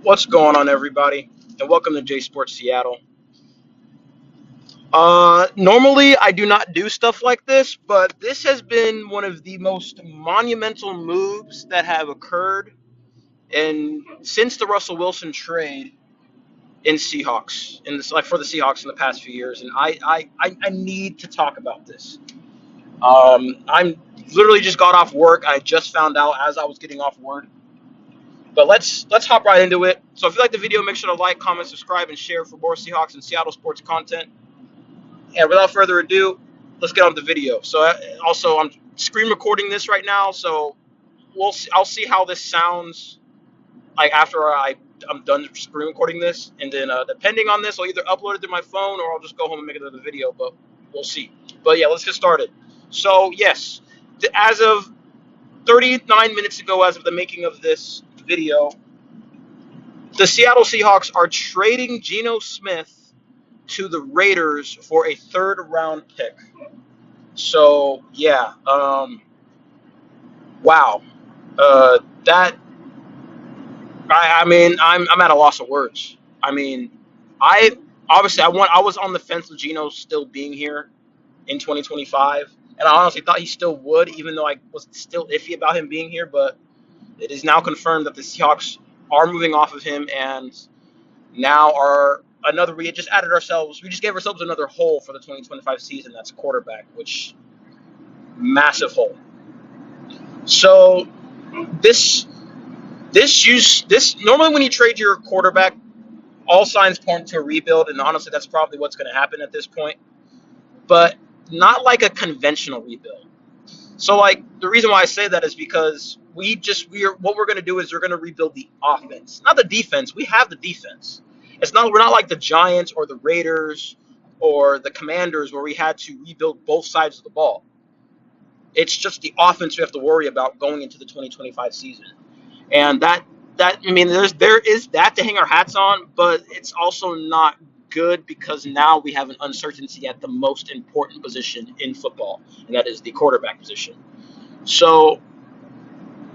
What's going on, everybody? And welcome to J Sports Seattle. Normally I do not do stuff like this, but this has been one of the most monumental moves that have occurred in since the Russell Wilson trade in Seahawks in this like for the Seahawks in the past few years, and I need to talk about this. I'm literally just got off work. I just found out as I was getting off work. But let's hop right into it. So if you like the video, make sure to like, comment, subscribe, and share for more Seahawks and Seattle sports content. And without further ado, let's get on with the video. So also, I'm screen recording this right now, so I'll see how this sounds like after I'm done screen recording this, and then depending on this, I'll either upload it to my phone or I'll just go home and make another video. But we'll see. But yeah, let's get started. So yes, as of 39 minutes ago, as of the making of this video, the Seattle Seahawks are trading Geno Smith to the Raiders for a third round pick. So yeah, wow, that I mean I'm at a loss of words. I mean, I obviously I was on the fence with Geno still being here in 2025, and I honestly thought he still would, even though I was still iffy about him being here. But it is now confirmed that the Seahawks are moving off of him, and now are another. We just added ourselves. We just gave ourselves another hole for the 2025 season. That's quarterback, which massive hole. So this this normally when you trade your quarterback, all signs point to a rebuild, and honestly, that's probably what's going to happen at this point. But not like a conventional rebuild. So like the reason why I say that is because we are what we're going to do is we're going to rebuild the offense, not the defense. We have the defense. We're not like the Giants or the Raiders or the Commanders where we had to rebuild both sides of the ball. It's just the offense we have to worry about going into the 2025 season. And that I mean there is that to hang our hats on, but it's also not good because now we have an uncertainty at the most important position in football, and that is the quarterback position. So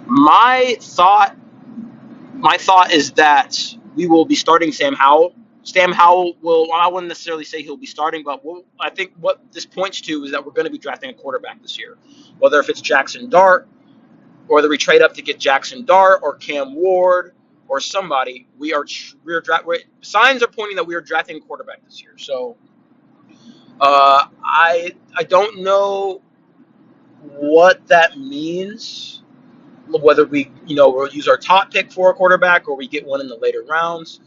my thought my thought is that we will be starting Sam Howell. Sam Howell will, I wouldn't necessarily say he'll be starting, but I think what this points to is that we're going to be drafting a quarterback this year. Whether if it's Jackson Dart, or whether we trade up to get Jackson Dart or Cam Ward or somebody, signs are pointing that we are drafting a quarterback this year. So I don't know what that means, whether we'll use our top pick for a quarterback or we get one in the later rounds.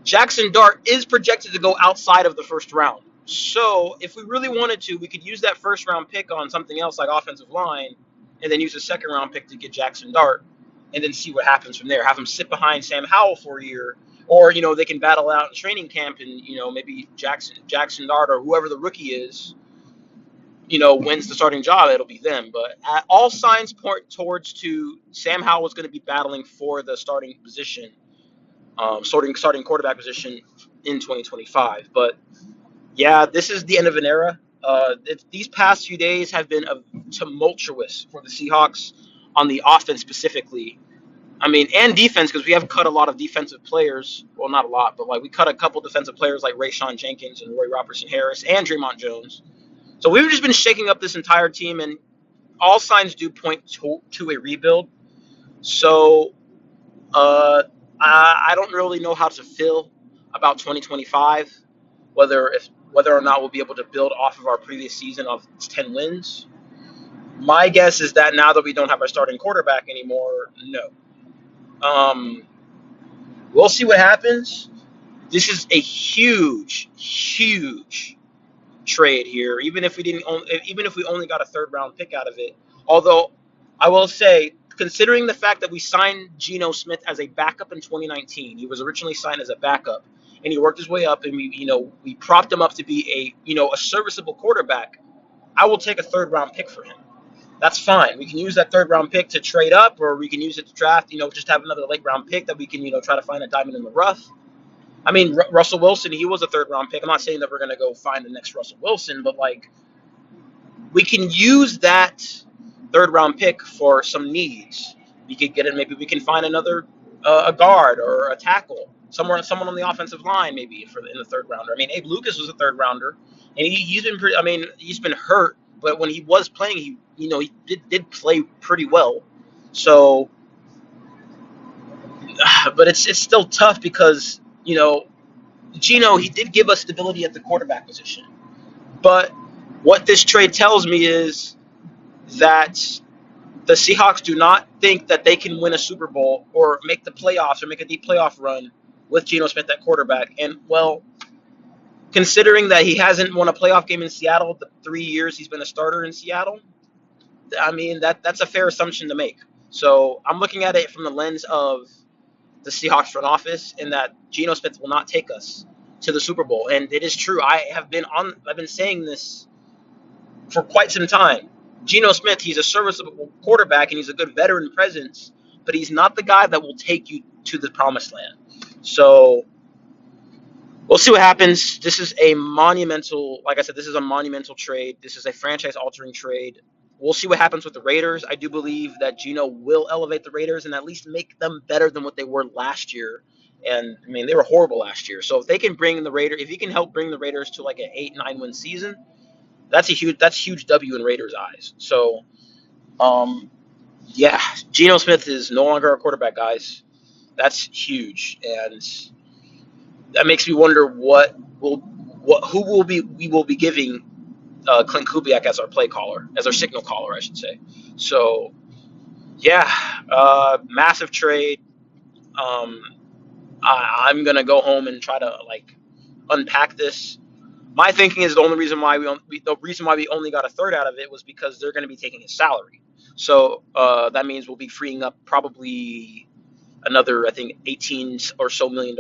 Jackson Dart is projected to go outside of the first round. So if we really wanted to, we could use that first round pick on something else like offensive line, and then use a second round pick to get Jackson Dart, and then see what happens from there. Have him sit behind Sam Howell for a year, or they can battle out in training camp, and maybe Jackson Dart or whoever the rookie is, wins the starting job. It'll be them. But all signs point towards to Sam Howell is going to be battling for the starting position, starting quarterback position in 2025. But yeah, this is the end of an era. These past few days have been tumultuous for the Seahawks on the offense specifically. I mean, and defense, because we have cut a lot of defensive players. Well, not a lot, but like we cut a couple defensive players like Rayshawn Jenkins and Roy Robertson Harris and Draymond Jones. So we've just been shaking up this entire team, and all signs do point to a rebuild. So I don't really know how to feel about 2025, whether or not we'll be able to build off of our previous season of 10 wins. My guess is that now that we don't have our starting quarterback anymore, no. We'll see what happens. This is a huge, huge trade here. Even if we only got a third round pick out of it. Although I will say, considering the fact that we signed Geno Smith as a backup in 2019, he was originally signed as a backup, and he worked his way up, and we propped him up to be a serviceable quarterback. I will take a third round pick for him. That's fine. We can use that third round pick to trade up, or we can use it to draft. Just have another late round pick that we can try to find a diamond in the rough. I mean, Russell Wilson, he was a third round pick. I'm not saying that we're going to go find the next Russell Wilson, but like we can use that third round pick for some needs. We could get it. Maybe we can find another a guard or a tackle, someone on the offensive line maybe in the third rounder. I mean, Abe Lucas was a third rounder, and he's been pretty. I mean, he's been hurt, but when he was playing, he did play pretty well. So, but it's still tough because Gino, he did give us stability at the quarterback position, but what this trade tells me is that the Seahawks do not think that they can win a Super Bowl or make the playoffs or make a deep playoff run with Geno Smith at quarterback. And, well, considering that he hasn't won a playoff game in Seattle the 3 years he's been a starter in Seattle, I mean, that's a fair assumption to make. So I'm looking at it from the lens of the Seahawks front office and that Geno Smith will not take us to the Super Bowl. And it is true. I've been saying this for quite some time. Geno Smith, he's a serviceable quarterback and he's a good veteran presence, but he's not the guy that will take you to the promised land. So we'll see what happens. This is a monumental, like I said, this is a monumental trade. This is a franchise-altering trade. We'll see what happens with the Raiders. I do believe that Geno will elevate the Raiders and at least make them better than what they were last year. And I mean, they were horrible last year. So if they can bring the Raiders, if he can help bring the Raiders to like an 8-9 win season, that's huge W in Raiders' eyes. So, yeah, Geno Smith is no longer our quarterback, guys. That's huge, and that makes me wonder who we will be giving Clint Kubiak as our play caller, as our signal caller, I should say. So, yeah, massive trade. I'm gonna go home and try to unpack this. My thinking is the reason why we only got a third out of it was because they're going to be taking his salary. So that means we'll be freeing up probably another, I think, 18 or so $1 million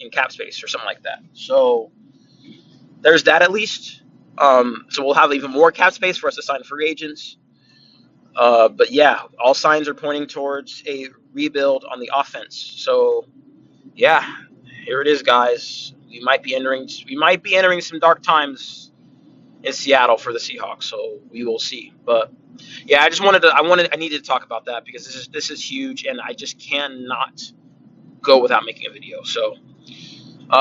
in cap space or something like that. So there's that at least. So we'll have even more cap space for us to sign free agents. But yeah, all signs are pointing towards a rebuild on the offense. So yeah, here it is, guys. We might be entering some dark times in Seattle for the Seahawks, so we will see. But yeah, I needed to talk about that because this is huge, and I just cannot go without making a video. So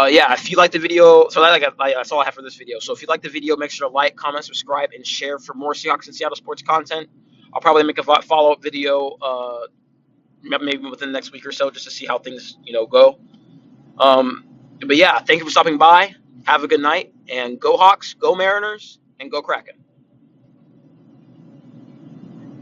yeah, if you like the video, so that's all I have for this video. So if you like the video, make sure to like, comment, subscribe, and share for more Seahawks and Seattle sports content. I'll probably make a follow-up video maybe within the next week or so just to see how things go. But yeah, thank you for stopping by. Have a good night, and go Hawks, go Mariners, and go Kraken.